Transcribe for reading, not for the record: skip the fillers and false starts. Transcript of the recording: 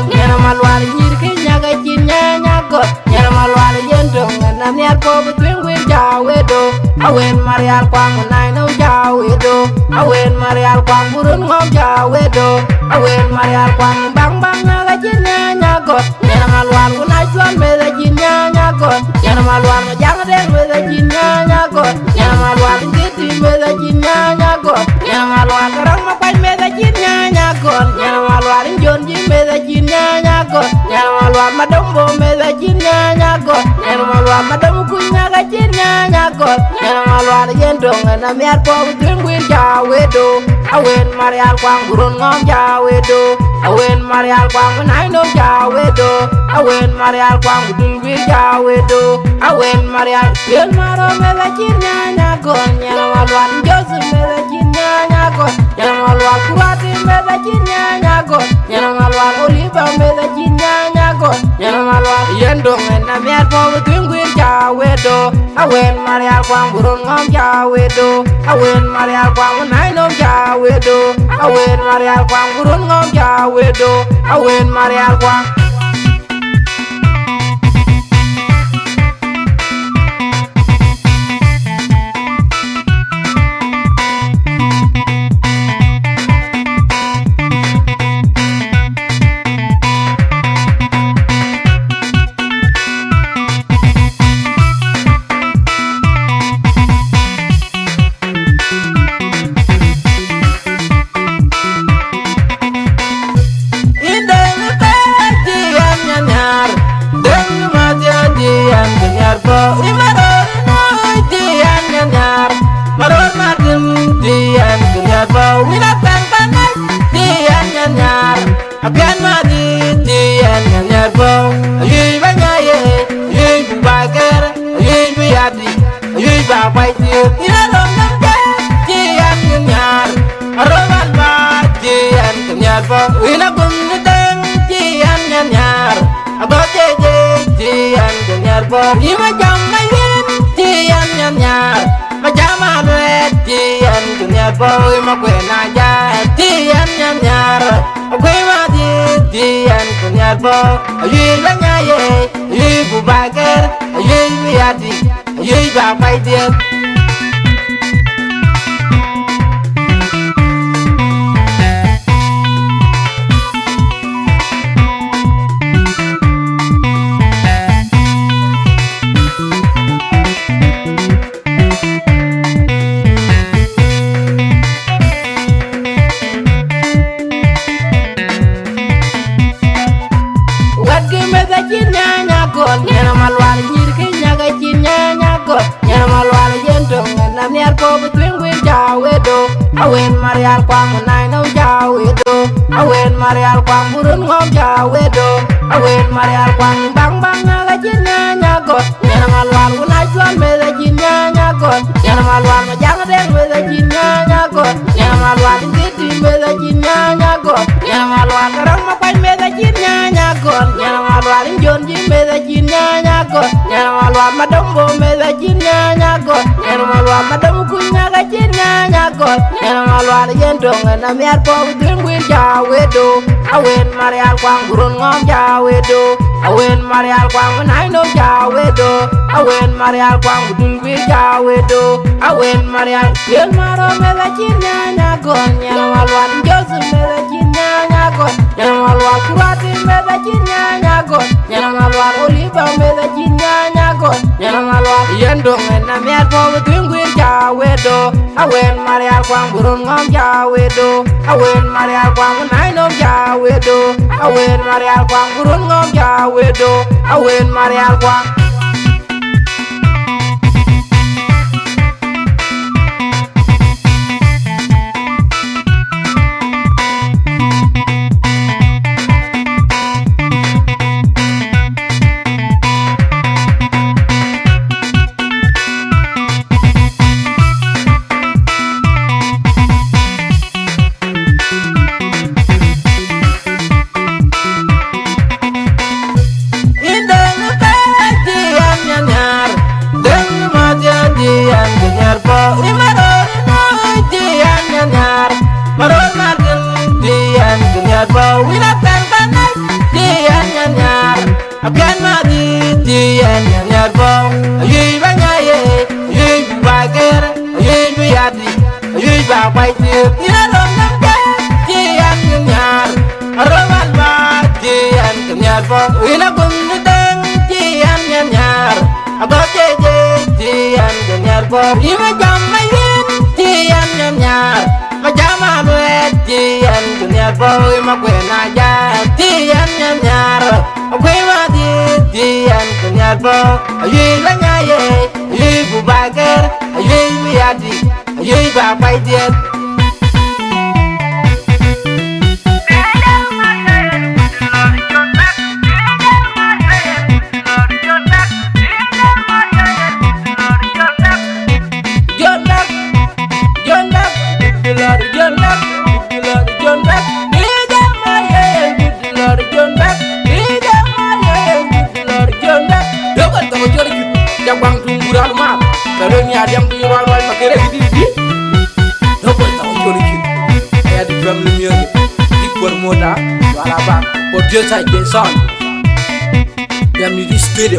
gon nyana malwal nyir ke nyaga chin nyanya gon nyana malwal yendong na miar po between wir jawe do awen marial kwang nai no jawe do awen marial kwang burun ngom jawe do awen marial kwang bang bang nyaga chin nyanya gon nyana malwal kunai chuan me da chin nyanya gon nyana malwal ma jang den me da chin nyanya gon nyana malwal ngiti me da chin nyanya gon nyana malwal karang ma pai me da chin nyanya gon nyana malwal njon ji me da chin nyanya gon nyana malwal ma dombo me da chin nyanya gon nyana malwal ma dom ku nyaga chin nyanya gon nyana malwal yendong na miar po between wir jawe do awen marial kwang burun ngom jawe do awen marial kwang nai no jawe do awen marial kwang dul wir jawe do awen marial yen maro me da chin nyanya gon nyana malwal josu me da chin nyanya gon nyana malwal kurati me da chin nyanya gon nyana malwal oliva me da chin nyanya gon nyana malwal yendong na miar po between wir jawe do awen marial kwang burun ngom jawe do awen marial kwang nai no jawe do awen marial kwang burun ngom jawe do awen marial kwang Agan madi dian nyanyar bau Yui banyaye Yui bubager Yui buyadi Yui babai tir Ina dong nangke Dian nyanyar Aroman ba Dian nyanyar bau Ina kumniteng Dian nyanyar Abo jeje Dian nyanyar bau Ima jam mayin Dian nyanyar Majam adwet Dian nyanyar bau Ima kwe naja Dian nyanyar Kwe madi Dian nyanyar bau Yui banyaye Yui bubager Yui buyadi Yui babai tir nyana malwal nyir ke nyaga chin nyanya gon nyana malwal yendong na miar po between wir jawe do awen marial kwang nai no jawe do awen marial kwang burun ngom jawe do awen marial kwang bang bang nyaga chin nyanya gon nyana malwal kunai chuan me da chin nyanya gon nyana malwal ma jang den me da chin nyanya gon nyana malwal ngiti me da chin nyanya gon nyana malwal karang ma pai me da chin nyanya gon nyana malwal njon ji me da chin nyanya gon nyana malwal ma dombo me da chin nyanya gon nyana malwal ma dom ku nyaga chin nyanya gon nyana malwal yendong na miar po between wir jawe do awen marial kwang burun ngom jawe do awen marial kwang nai no jawe do awen marial kwang dul wir jawe do awen marial yen maro me da chin nyanya gon nyana malwal josu me da chin nyanya gon nyana malwal kurati me da chin nyanya gon nyana malwal oliva me da chin nyanya gon nyana malwal yendong na miar po between wir jawe do awen marial kwang burun ngom jawe do awen marial kwang nai no jawe do awen marial kwang burun ngom jawe do awen marial kwang nyar bom yi ba nyaye yi ba ger yi bi adi yi ba bai ti ya rom nam ke ti an nyar roman ba ti an nyar bom ina gum ni deng ti an nyar aba je ti an nyar bom yi ma jam ma yin ti an nyar ma jam ma ti an nyar bom yi ma kwe na ja ti an nyar kwe ma ti an nyar bom yi la nyaye yi bu ba ger yi bi adi yi ba bai ti yang di ruang-ruang makere di dopo tahu jori kin ya di drum lumiere di bermoda wala ba pour Dieu ça des son bienvenue du studio